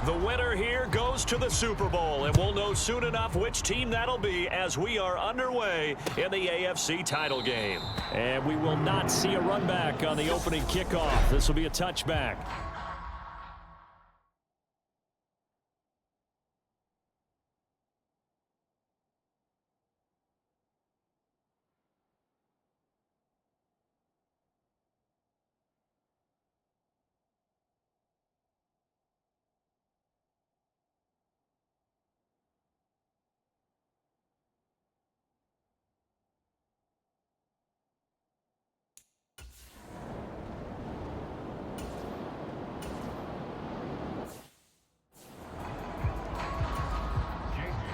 The winner here goes to the Super Bowl, and we'll know soon enough which team that'll be as we are underway in the AFC title game. And we will not see a run back on the opening kickoff. This will be a touchback.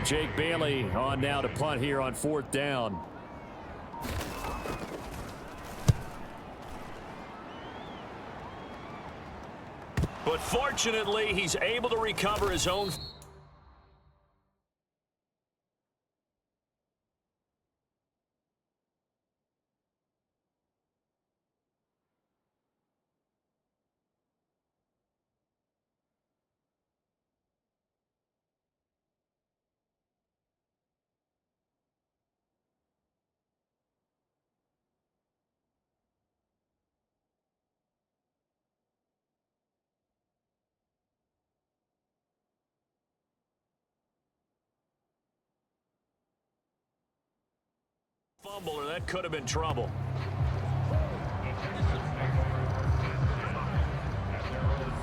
Jake Bailey on now to punt here on 4th down. But fortunately, he's able to recover his own. Fumble, or that could have been trouble.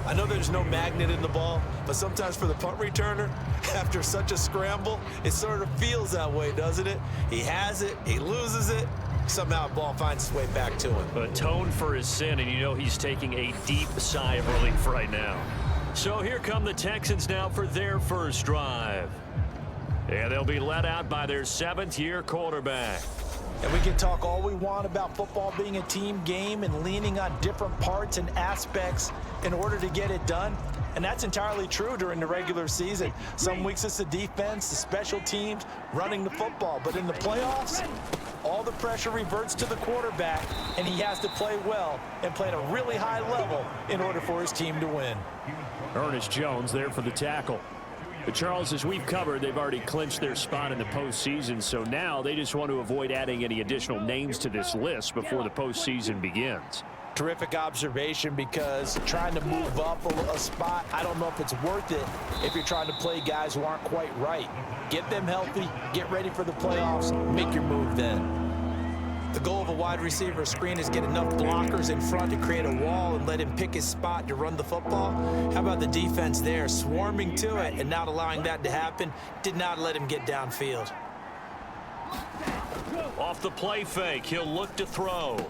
I know there's no magnet in the ball, but sometimes for the punt returner, after such a scramble, it sort of feels that way, doesn't it? He has it, he loses it, somehow the ball finds its way back to him. Atoned for his sin, and you know he's taking a deep sigh of relief right now. So here come the Texans now for their first drive. And they'll be led out by their 7th-year quarterback. And we can talk all we want about football being a team game and leaning on different parts and aspects in order to get it done. And that's entirely true during the regular season. Some weeks it's the defense, the special teams, running the football. But in the playoffs, all the pressure reverts to the quarterback, and he has to play well and play at a really high level in order for his team to win. Ernest Jones there for the tackle. But Charles, as we've covered, they've already clinched their spot in the postseason, so now they just want to avoid adding any additional names to this list before the postseason begins. Terrific observation, because trying to move up a spot, I don't know if it's worth it if you're trying to play guys who aren't quite right. Get them healthy, get ready for the playoffs, make your move then. The goal of a wide receiver screen is get enough blockers in front to create a wall and let him pick his spot to run the football. How about the defense there, swarming to it and not allowing that to happen? Did not let him get downfield. Off the play fake, he'll look to throw.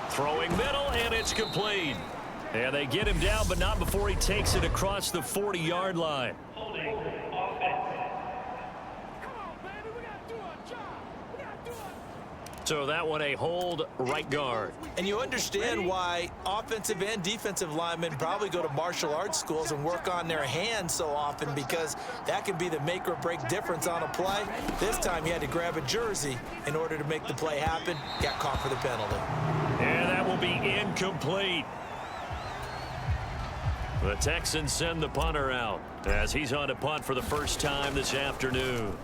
Throwing middle, and it's complete. And they get him down, but not before he takes it across the 40-yard line. So that one a hold, right guard. And you understand why offensive and defensive linemen probably go to martial arts schools and work on their hands so often, because that can be the make or break difference on a play. This time he had to grab a jersey in order to make the play happen. Got caught for the penalty. And that will be incomplete. The Texans send the punter out as he's on to punt for the first time this afternoon.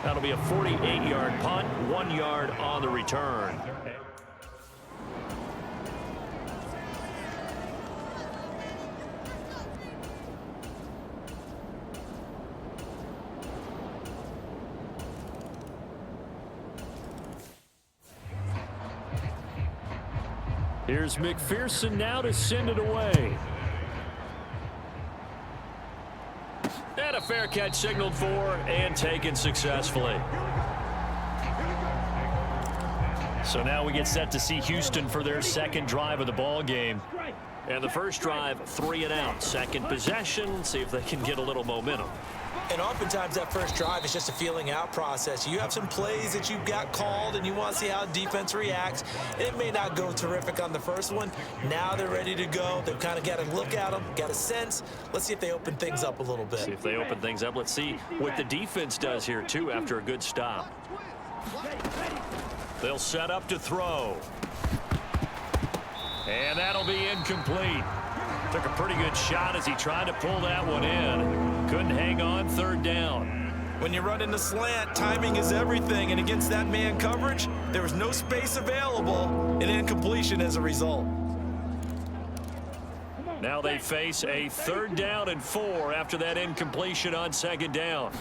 That'll be a 48-yard punt, 1 yard on the return. Here's McPherson now to send it away. And a fair catch signaled for and taken successfully. So now we get set to see Houston for their second drive of the ball game. And the first drive, 3 and out. Second possession, see if they can get a little momentum. And oftentimes that first drive is just a feeling out process. You have some plays that you've got called and you want to see how defense reacts. It may not go terrific on the first one. Now they're ready to go. They've kind of got to look at them, got a sense. Let's see if they open things up a little bit. See if they open things up. Let's see what the defense does here, too, after a good stop. They'll set up to throw. And that'll be incomplete. Took a pretty good shot as he tried to pull that one in. Couldn't hang on, third down. When you run in the slant, timing is everything, and against that man coverage, there was no space available, and incompletion as a result. Now they face a 3rd down and 4 after that incompletion on 2nd down.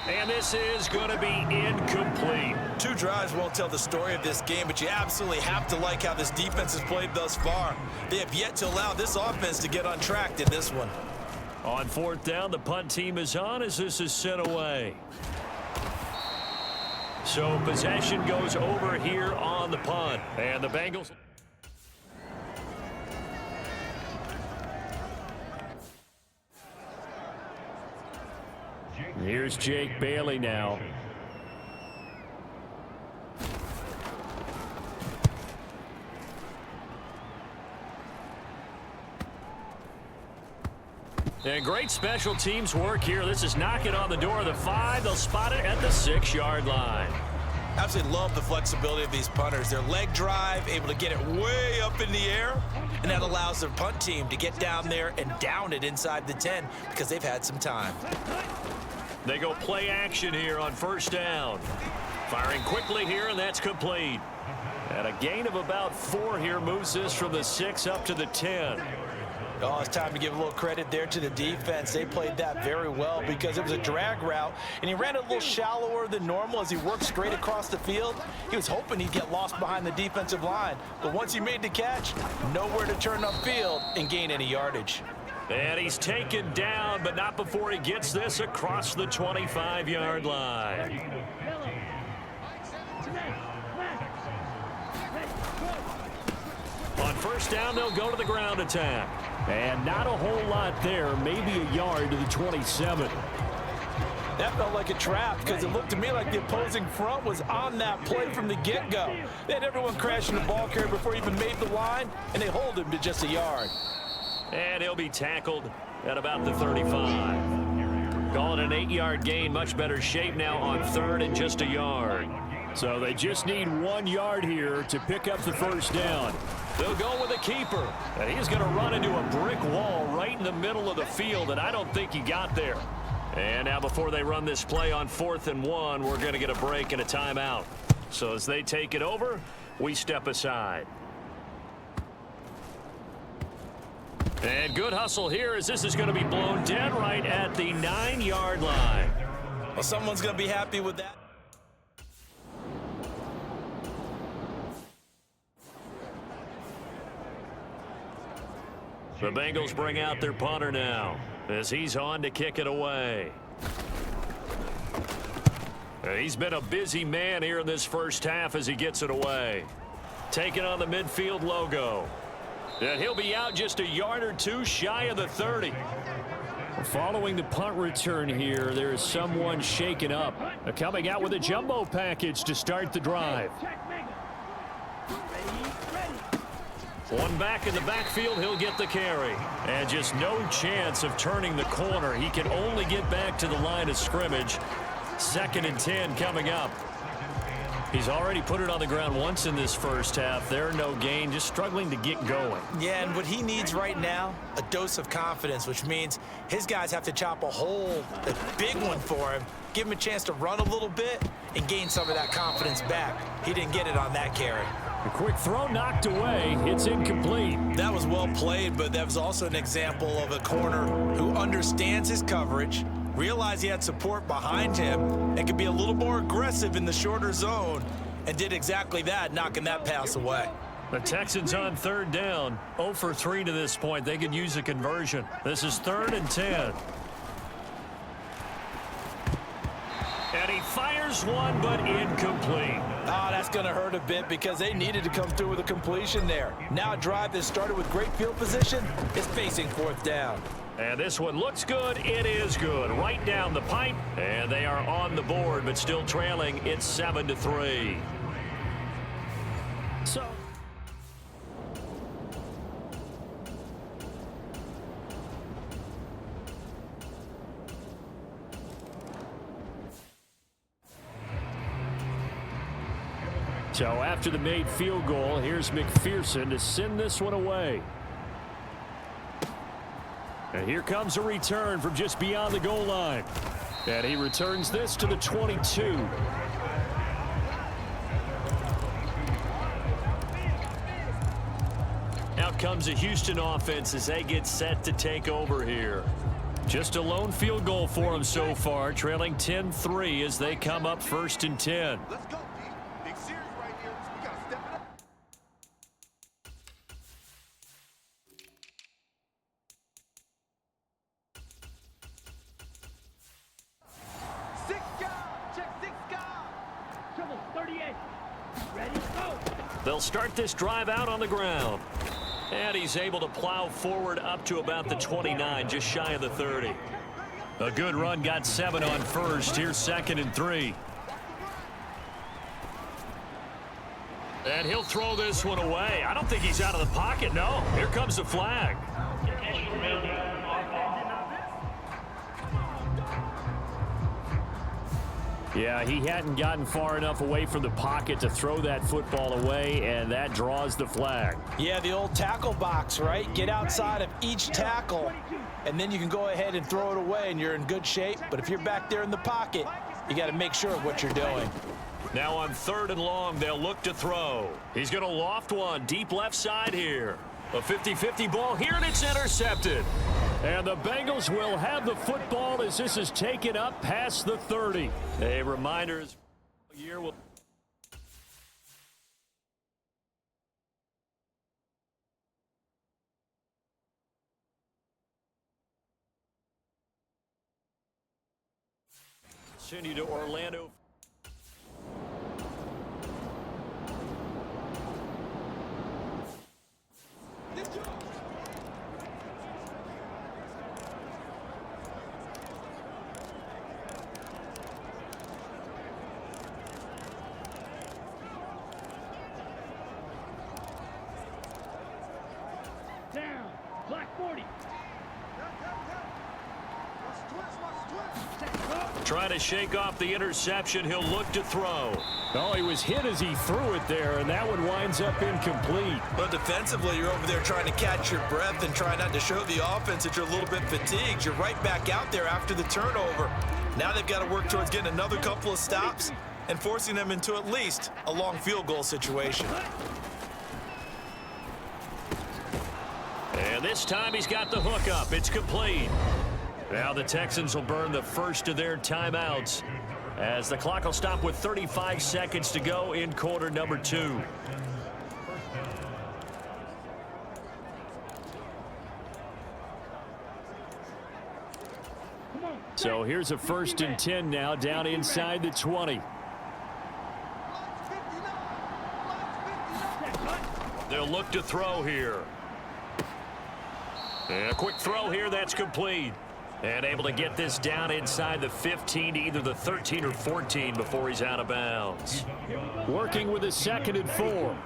And this is going to be incomplete. 2 drives won't tell the story of this game, but you absolutely have to like how this defense has played thus far. They have yet to allow this offense to get on track in this one. On 4th down, the punt team is on as this is sent away. So possession goes over here on the punt. And the Bengals... Here's Jake Bailey now. And great special teams work here. This is knocking on the door of the 5. They'll spot it at the 6-yard line. Absolutely love the flexibility of these punters. Their leg drive, able to get it way up in the air, and that allows their punt team to get down there and down it inside the 10 because they've had some time. They go play action here on 1st down. Firing quickly here, and that's complete. And a gain of about 4 here moves this from the 6 up to the 10. Oh, it's time to give a little credit there to the defense. They played that very well because it was a drag route, and he ran a little shallower than normal as he worked straight across the field. He was hoping he'd get lost behind the defensive line, but once he made the catch, nowhere to turn upfield and gain any yardage. And he's taken down, but not before he gets this across the 25-yard line. On 1st down, they'll go to the ground attack. And not a whole lot there, maybe a yard to the 27. That felt like a trap because it looked to me like the opposing front was on that play from the get-go. They had everyone crashing the ball carrier before he even made the line, and they hold him to just a yard. And he'll be tackled at about the 35. Call it an 8-yard gain, much better shape now on 3rd and just a yard. So they just need 1 yard here to pick up the 1st down. They'll go with a keeper, and he's going to run into a brick wall right in the middle of the field, and I don't think he got there. And now before they run this play on 4th and 1, we're going to get a break and a timeout. So as they take it over, we step aside. And good hustle here as this is going to be blown dead right at the 9-yard line. Well, someone's going to be happy with that. The Bengals bring out their punter now as he's on to kick it away. He's been a busy man here in this 1st half as he gets it away. Taking on the midfield logo. And he'll be out just a yard or 2 shy of the 30. Following the punt return here, there is someone shaken up. Coming out with a jumbo package to start the drive. One back in the backfield, he'll get the carry. And just no chance of turning the corner. He can only get back to the line of scrimmage. 2nd and 10 coming up. He's already put it on the ground once in this 1st half. There, no gain, just struggling to get going. Yeah, and what he needs right now, a dose of confidence, which means his guys have to chop a hole, a big one for him, give him a chance to run a little bit and gain some of that confidence back. He didn't get it on that carry. A quick throw knocked away. It's incomplete. That was well played, but that was also an example of a corner who understands his coverage, realized he had support behind him, and could be a little more aggressive in the shorter zone, and did exactly that, knocking that pass away. The Texans on 3rd down, 0 for 3 to this point. They could use a conversion. This is 3rd and 10. And he fires one, but incomplete. Oh, that's going to hurt a bit because they needed to come through with a completion there. Now a drive that started with great field position is facing 4th down. And this one looks good. It is good. Right down the pipe. And they are on the board, but still trailing. It's 7-3. So... So after the made field goal, here's McPherson to send this one away. And here comes a return from just beyond the goal line. And he returns this to the 22. Out comes the Houston offense as they get set to take over here. Just a lone field goal for them so far, trailing 10-3 as they come up 1st and 10. Let's go, D. Big series right here, so we gotta step it up. Six guard, check six guard. Trouble 38. Ready, go. They'll start this drive out on the ground. And he's able to plow forward up to about the 29, just shy of the 30. A good run, got 7 on first. Here's 2nd and 3. And he'll throw this one away. I don't think he's out of the pocket, no. Here comes the flag. Yeah, he hadn't gotten far enough away from the pocket to throw that football away, and that draws the flag. Yeah, the old tackle box, right? Get outside of each tackle, and then you can go ahead and throw it away, and you're in good shape. But if you're back there in the pocket, you got to make sure of what you're doing. Now on 3rd and long, they'll look to throw. He's going to loft one deep left side here. A 50-50 ball here, and it's intercepted. And the Bengals will have the football as this is taken up past the 30. A reminder is year will. Continue to Orlando. Down. Black 40. Trying to shake off the interception. He'll look to throw. Oh, he was hit as he threw it there, and that one winds up incomplete. But defensively, you're over there trying to catch your breath and try not to show the offense that you're a little bit fatigued. You're right back out there after the turnover. Now they've got to work towards getting another couple of stops and forcing them into at least a long field goal situation. And this time he's got the hook up. It's complete. Now the Texans will burn the first of their timeouts as the clock will stop with 35 seconds to go in quarter number 2. So here's a 1st and 10 now down inside the 20. They'll look to throw here. And a quick throw here, that's complete. And able to get this down inside the 15 to either the 13 or 14 before he's out of bounds. Working with a 2nd and 4.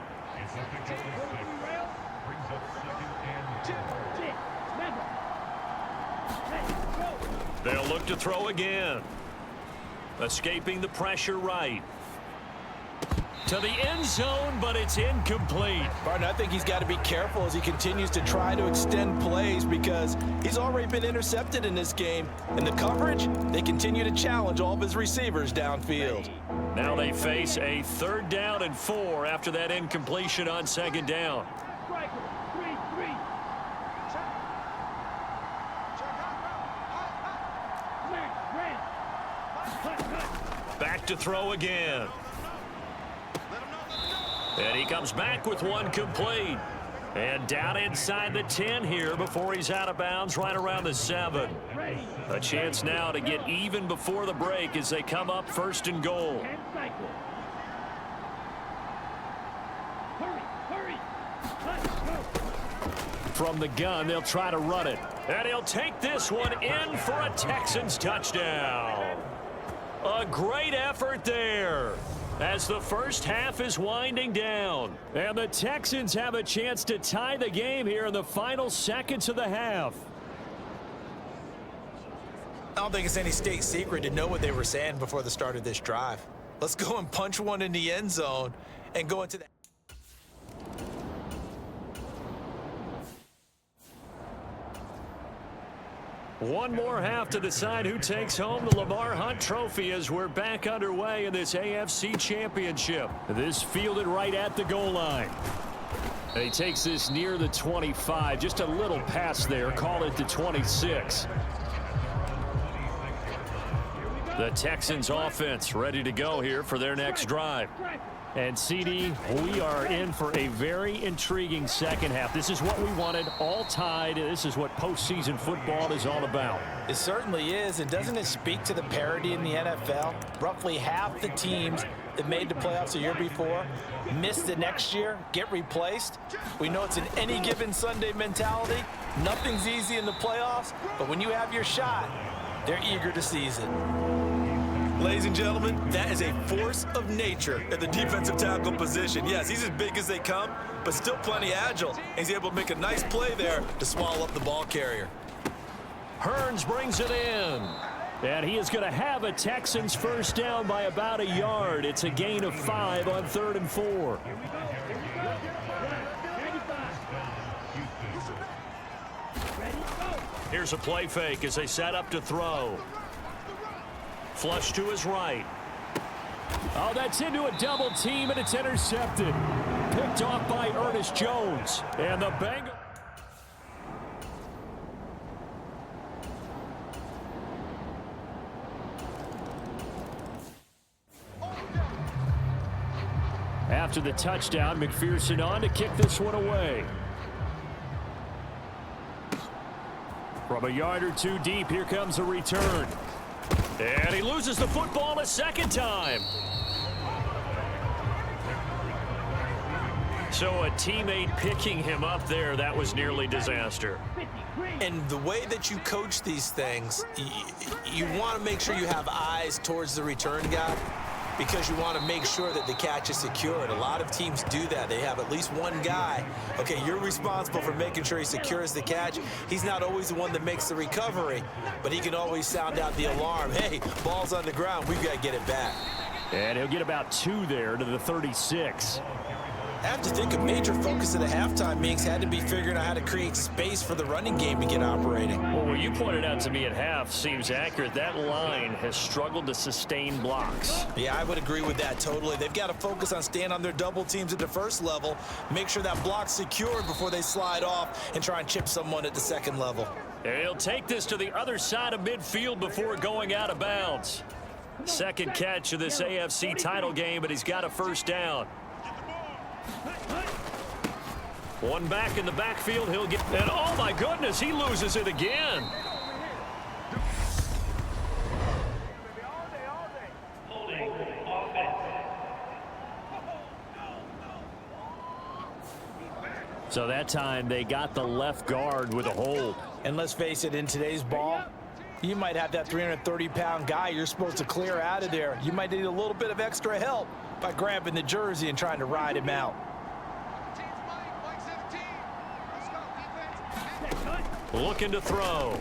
They'll look to throw again. Escaping the pressure right. To the end zone, but it's incomplete. Barton, I think he's got to be careful as he continues to try to extend plays because he's already been intercepted in this game. And the coverage, they continue to challenge all of his receivers downfield. Now they face a 3rd down and 4 after that incompletion on 2nd down. Striker 3-3. Back to throw again. And he comes back with one complete. And down inside the 10 here before he's out of bounds right around the 7. A chance now to get even before the break as they come up 1st and goal. From the gun, they'll try to run it. And he'll take this one in for a Texans touchdown. A great effort there as the first half is winding down. And the Texans have a chance to tie the game here in the final seconds of the half. I don't think it's any state secret to know what they were saying before the start of this drive. Let's go and punch one in the end zone and go into that. One more half to decide who takes home the Lamar Hunt Trophy as we're back underway in this AFC Championship. This fielded right at the goal line. And he takes this near the 25. Just a little pass there. Call it the 26. The Texans offense ready to go here for their next drive. And CD, we are in for a very intriguing second half. This is what we wanted, all tied. This is what postseason football is all about. It certainly is, and doesn't it speak to the parity in the NFL? Roughly half the teams that made the playoffs a year before miss the next year, get replaced. We know it's an any given Sunday mentality. Nothing's easy in the playoffs, but when you have your shot, they're eager to seize it. Ladies and gentlemen, that is a force of nature at the defensive tackle position. Yes, he's as big as they come, but still plenty agile. He's able to make a nice play there to swallow up the ball carrier. Hearns brings it in. And he is going to have a Texans first down by about a yard. It's a gain of 5 on 3rd and 4. Here's a play fake as they set up to throw. Flush to his right. Oh, that's into a double team, and it's intercepted. Picked off by Ernest Jones. And the Bengals. After the touchdown, McPherson on to kick this one away. From a yard or two deep, here comes a return. And he loses the football a second time. So a teammate picking him up there, that was nearly disaster. And the way that you coach these things, you want to make sure you have eyes towards the return guy because you want to make sure that the catch is secured. A lot of teams do that. They have at least one guy. Okay, you're responsible for making sure he secures the catch. He's not always the one that makes the recovery, but he can always sound out the alarm. Hey, ball's on the ground. We've got to get it back. And he'll get about 2 there to the 36. I have to think a major focus of the halftime meetings had to be figuring out how to create space for the running game to get operating. Well, what you pointed out to me at half seems accurate. That line has struggled to sustain blocks. Yeah, I would agree with that totally. They've got to focus on staying on their double teams at the first level, make sure that block's secured before they slide off and try and chip someone at the second level. And he'll take this to the other side of midfield before going out of bounds. Second catch of this AFC title game, but he's got a first down. One back in the backfield, he'll get, and oh my goodness, he loses it again. So that time they got the left guard with a hold. And let's face it, in today's ball, you might have that 330-pound guy you're supposed to clear out of there. You might need a little bit of extra help by grabbing the jersey and trying to ride him out. Looking to throw.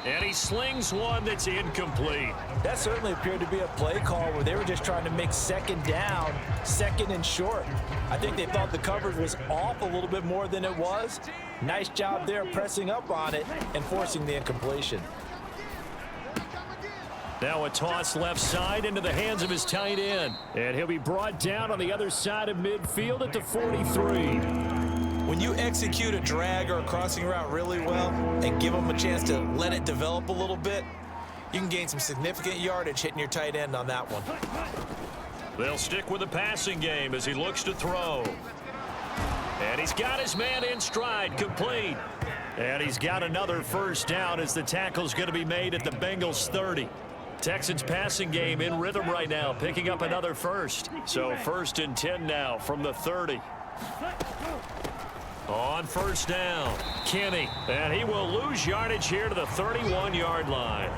And he slings one that's incomplete. That certainly appeared to be a play call where they were just trying to make second down, second and short. I think they thought the coverage was off a little bit more than it was. Nice job there pressing up on it and forcing the incompletion. Now a toss left side into the hands of his tight end. And he'll be brought down on the other side of midfield at the 43. When you execute a drag or a crossing route really well and give them a chance to let it develop a little bit, you can gain some significant yardage hitting your tight end on that one. They'll stick with the passing game as he looks to throw. And he's got his man in stride, complete. And he's got another first down as the tackle's going to be made at the Bengals 30. Texans passing game in rhythm right now, picking up another first. So 1st and 10 now from the 30. On first down, Kenny, and he will lose yardage here to the 31-yard line.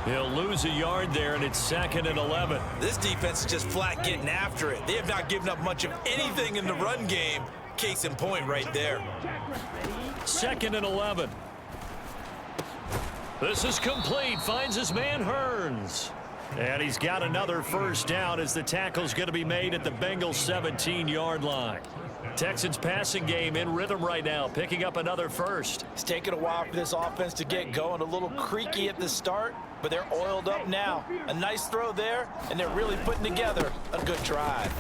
He'll lose a yard there, and it's 2nd and 11. This defense is just flat getting after it. They have not given up much of anything in the run game. Case in point right there. 2nd and 11. This is complete. Finds his man Hearns. And he's got another first down as the tackle's going to be made at the Bengals 17-yard line. Texans passing game in rhythm right now, picking up another first. It's taken a while for this offense to get going. A little creaky at the start, but they're oiled up now. A nice throw there, and they're really putting together a good drive.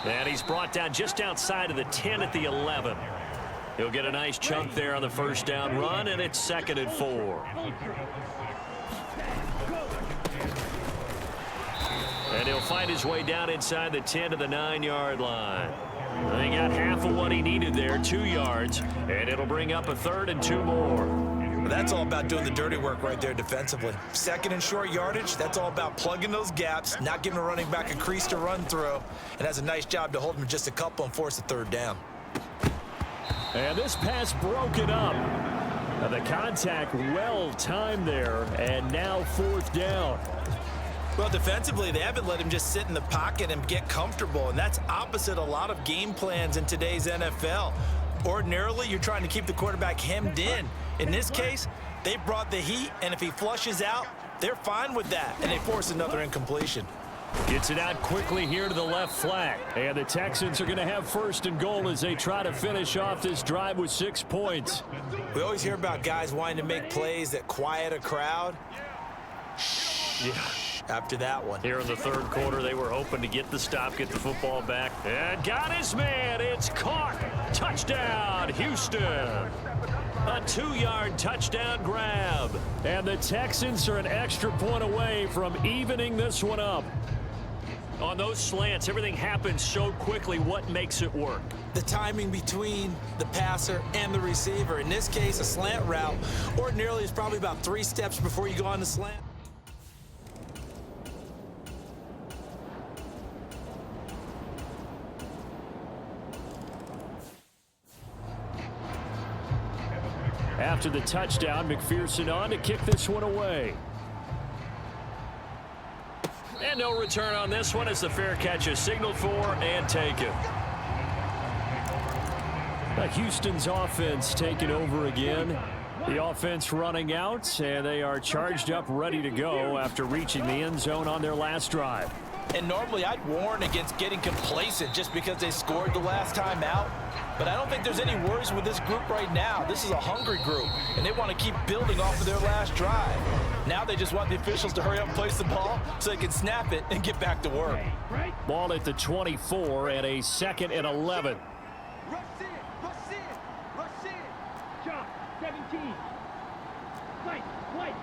And he's brought down just outside of the 10 at the 11. He'll get a nice chunk there on the first down run, and it's 2nd and 4. And he'll find his way down inside the 10 to the 9-yard line. He got half of what he needed there, 2 yards, and it'll bring up a 3rd and 2 more. Well, that's all about doing the dirty work right there defensively. 2nd and short yardage, that's all about plugging those gaps, not giving a running back a crease to run through, and has a nice job to hold him just a couple and force a 3rd down. And this pass broken up. The contact well timed there, and now 4th down. Well, defensively, they haven't let him just sit in the pocket and get comfortable, and that's opposite a lot of game plans in today's NFL. Ordinarily, you're trying to keep the quarterback hemmed in. In this case, they brought the heat, and if he flushes out, they're fine with that, and they force another incompletion. Gets it out quickly here to the left flat. And the Texans are going to have 1st and goal as they try to finish off this drive with 6 points. We always hear about guys wanting to make plays that quiet a crowd. Yeah. After that one. Here in the 3rd quarter, they were hoping to get the stop, get the football back. And got his man. It's caught. Touchdown, Houston. A 2-yard touchdown grab. And the Texans are an extra point away from evening this one up. On those slants, everything happens so quickly. What makes it work? The timing between the passer and the receiver. In this case, a slant route ordinarily is probably about 3 steps before you go on the slant. After the touchdown, McPherson on to kick this one away. And no return on this one as the fair catch is signaled for and taken. Houston's offense taking over again. The offense running out, and they are charged up, ready to go after reaching the end zone on their last drive. And normally I'd warn against getting complacent just because they scored the last time out. But I don't think there's any worries with this group right now. This is a hungry group, and they want to keep building off of their last drive. Now they just want the officials to hurry up and place the ball so they can snap it and get back to work. Ball at the 24 and a 2nd and 11. Rush in, rush in, rush in. Chop, 17. Fight, fight.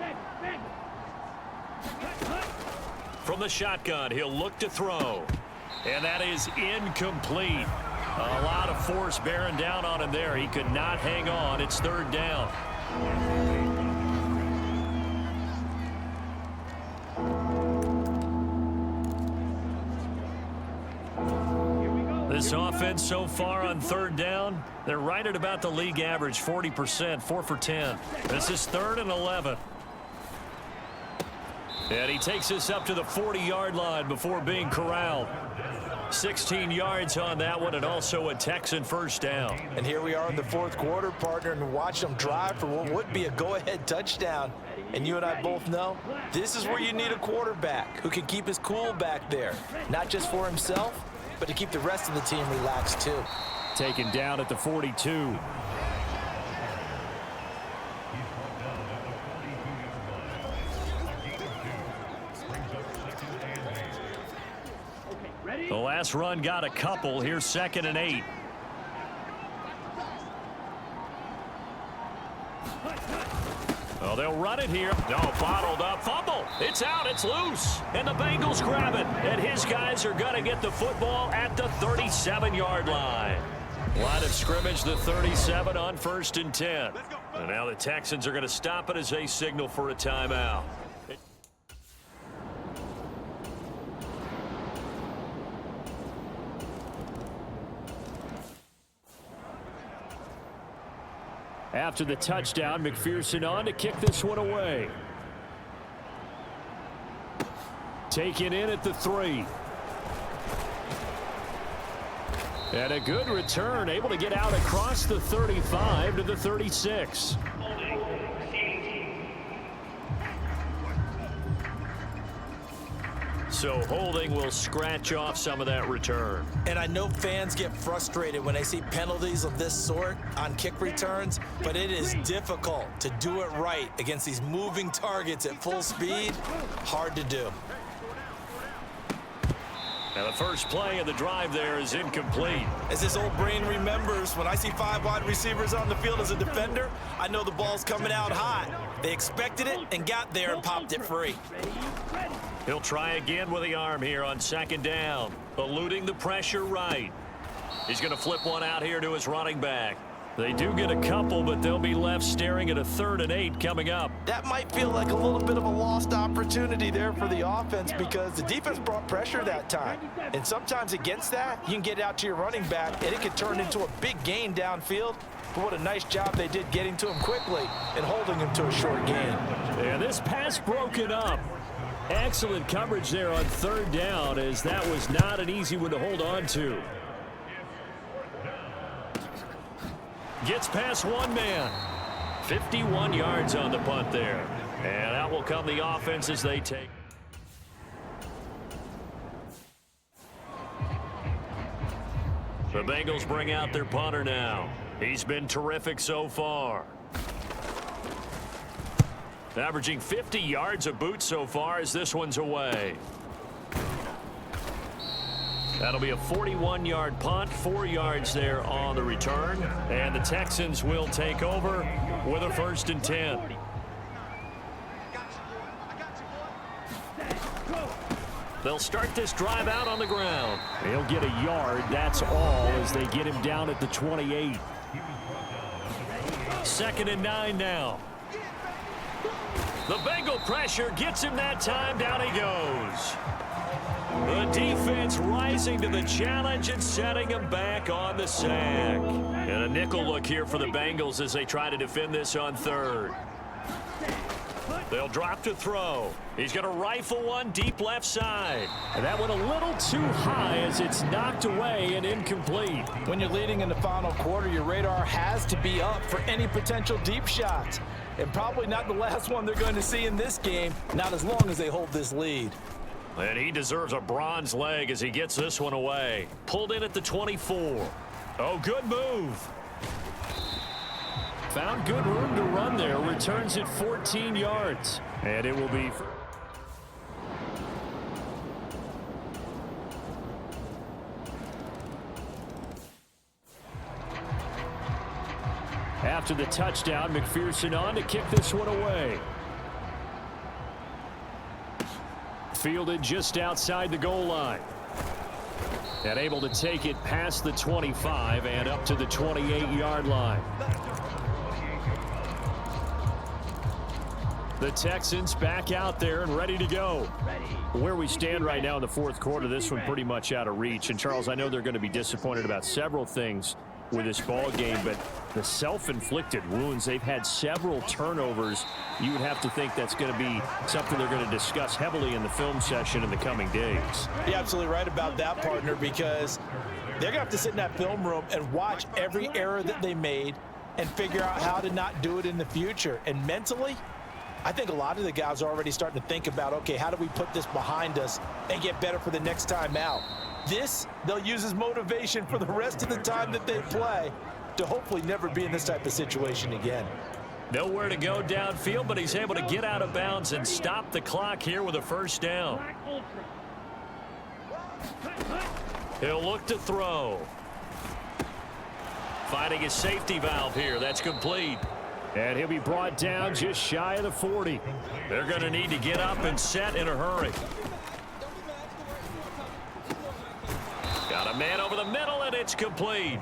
Left, back. Cut, cut. From the shotgun, he'll look to throw. And that is incomplete. A lot of force bearing down on him there. He could not hang on. It's 3rd down. This offense so far on 3rd down, they're right at about the league average, 40%, 4 for 10. This is 3rd and 11. And he takes us up to the 40-yard line before being corralled. 16 yards on that one, and also a Texan first down. And here we are in the 4th quarter, partner, and watch them drive for what would be a go-ahead touchdown. And you and I both know this is where you need a quarterback who can keep his cool back there, not just for himself, but to keep the rest of the team relaxed too. Taken down at the 42. The last run got a couple. Here's 2nd and 8. Oh, they'll run it here. No, bottled up. Fumble. It's out. It's loose. And the Bengals grab it. And his guys are going to get the football at the 37-yard line. Line of scrimmage, the 37 on 1st and 10. And now the Texans are going to stop it as they signal for a timeout. After the touchdown, McPherson on to kick this one away. Taken in at the 3. And a good return, able to get out across the 35 to the 36. So holding will scratch off some of that return. And I know fans get frustrated when they see penalties of this sort on kick returns, but it is difficult to do it right against these moving targets at full speed. Hard to do. Now the first play of the drive there is incomplete. As this old brain remembers, when I see 5 wide receivers on the field as a defender, I know the ball's coming out hot. They expected it and got there and popped it free. He'll try again with the arm here on 2nd down, eluding the pressure right. He's going to flip one out here to his running back. They do get a couple, but they'll be left staring at a 3rd and 8 coming up. That might feel like a little bit of a lost opportunity there for the offense because the defense brought pressure that time. And sometimes against that, you can get out to your running back, and it could turn into a big gain downfield. But what a nice job they did getting to him quickly and holding him to a short gain. And this pass broken up. Excellent coverage there on 3rd down, as that was not an easy one to hold on to. Gets past one man. 51 yards on the punt there. And out will come the offense as they take. The Bengals bring out their punter now. He's been terrific so far. Averaging 50 yards a boot so far as this one's away. That'll be a 41-yard punt, 4 yards there on the return. And the Texans will take over with a 1st and 10. They'll start this drive out on the ground. He'll get a yard, that's all, as they get him down at the 28. 2nd and 9 now. The Bengal pressure gets him that time. Down he goes. The defense rising to the challenge and setting him back on the sack. And a nickel look here for the Bengals as they try to defend this on 3rd. They'll drop to throw. He's going to rifle one deep left side. And that went a little too high as it's knocked away and incomplete. When you're leading in the final quarter, your radar has to be up for any potential deep shots. And probably not the last one they're going to see in this game, not as long as they hold this lead. And he deserves a bronze leg as he gets this one away. Pulled in at the 24. Oh, good move. Found good room to run there. Returns it 14 yards. And it will be... After the touchdown, McPherson on to kick this one away. Fielded just outside the goal line. And able to take it past the 25 and up to the 28-yard line. The Texans back out there and ready to go. Where we stand right now in the 4th quarter, this one pretty much out of reach. And, Charles, I know they're going to be disappointed about several things with this ball game, but the self-inflicted wounds, they've had several turnovers. You would have to think that's going to be something they're going to discuss heavily in the film session in the coming days. You're absolutely right about that, partner, because they're going to have to sit in that film room and watch every error that they made and figure out how to not do it in the future. And mentally, I think a lot of the guys are already starting to think about, okay, how do we put this behind us and get better for the next time out? This, they'll use as motivation for the rest of the time that they play to hopefully never be in this type of situation again. Nowhere to go downfield, but he's able to get out of bounds and stop the clock here with a 1st down. He'll look to throw. Finding his safety valve here. That's complete. And he'll be brought down just shy of the 40. They're going to need to get up and set in a hurry. Got a man over the middle, and it's complete.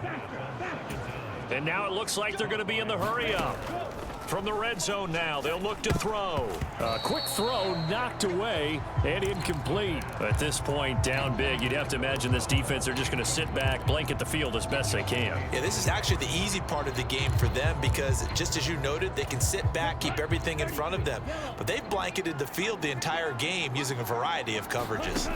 And now it looks like they're going to be in the hurry up. From the red zone now, they'll look to throw. A quick throw knocked away and incomplete. At this point, down big, you'd have to imagine this defense, they're just going to sit back, blanket the field as best they can. Yeah, this is actually the easy part of the game for them because, just as you noted, they can sit back, keep everything in front of them. But they've blanketed the field the entire game using a variety of coverages.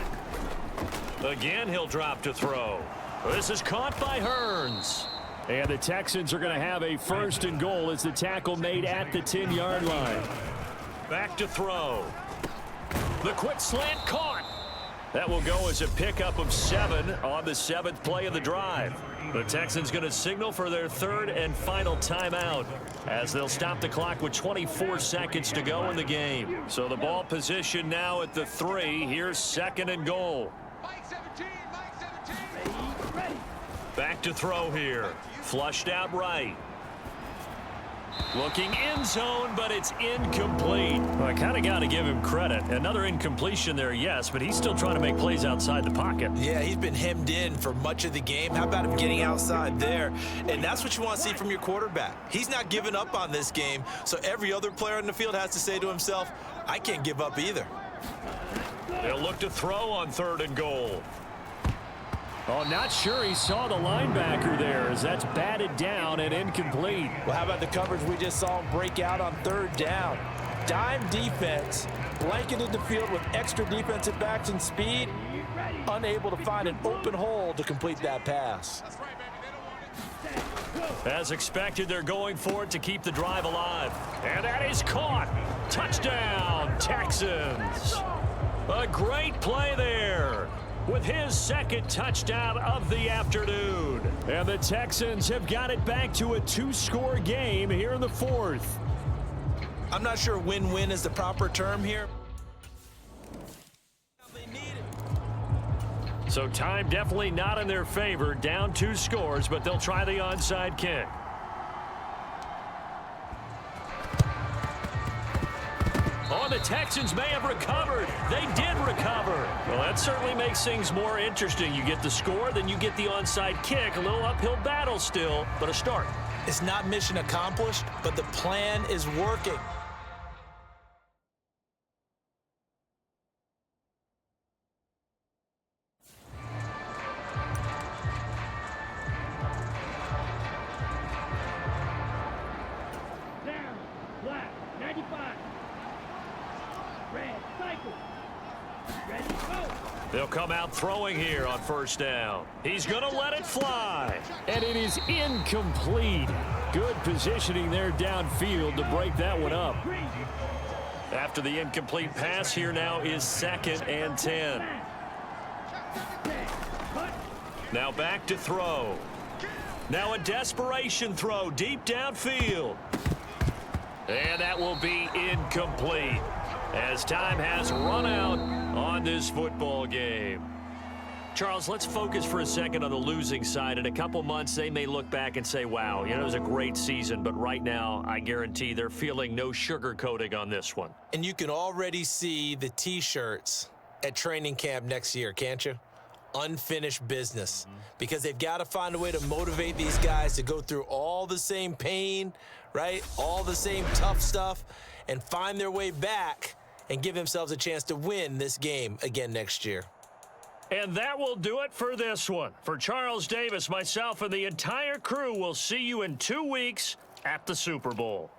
Again, he'll drop to throw. This is caught by Hearns. And the Texans are going to have a 1st and goal as the tackle made at the 10-yard line. Back to throw. The quick slant caught. That will go as a pickup of 7 on the 7th play of the drive. The Texans going to signal for their 3rd and final timeout as they'll stop the clock with 24 seconds to go in the game. So the ball position now at the 3. Here's 2nd and goal. Mike 17, Mike 17. Ready. Back to throw here. Flushed out right. Looking end zone, but it's incomplete. Well, I kind of got to give him credit. Another incompletion there, yes, but he's still trying to make plays outside the pocket. Yeah, he's been hemmed in for much of the game. How about him getting outside there? And that's what you want to see from your quarterback. He's not giving up on this game, so every other player on the field has to say to himself, I can't give up either. They'll look to throw on 3rd and goal. Oh, not sure he saw the linebacker there as that's batted down and incomplete. Well, how about the coverage we just saw him break out on 3rd down? Dime defense, blanketed the field with extra defensive backs and speed, unable to find an open hole to complete that pass. As expected, they're going for it to keep the drive alive. And that is caught. Touchdown, Texans. A great play there with his 2nd touchdown of the afternoon. And the Texans have got it back to a 2-score game here in the 4th. I'm not sure win-win is the proper term here. They need it. So time definitely not in their favor. Down 2 scores, but they'll try the onside kick. Oh, the Texans may have recovered. They did recover. Well, that certainly makes things more interesting. You get the score, then you get the onside kick. A little uphill battle still, but a start. It's not mission accomplished, but the plan is working. Down. Black. 95. Red. Cycle. Ready. Go. They'll come out throwing here on 1st down. He's going to let it fly. And it is incomplete. Good positioning there downfield to break that one up. After the incomplete pass, here now is 2nd and 10. Now back to throw. Now a desperation throw deep downfield. And that will be incomplete as time has run out on this football game. Charles, let's focus for a second on the losing side. In a couple months, they may look back and say, wow, it was a great season. But right now, I guarantee they're feeling no sugarcoating on this one. And you can already see the T-shirts at training camp next year, can't you? Unfinished business. Because they've got to find a way to motivate these guys to go through all the same pain, right? All the same tough stuff, and find their way back and give themselves a chance to win this game again next year. And that will do it for this one. For Charles Davis, myself, and the entire crew, we'll see you in 2 weeks at the Super Bowl.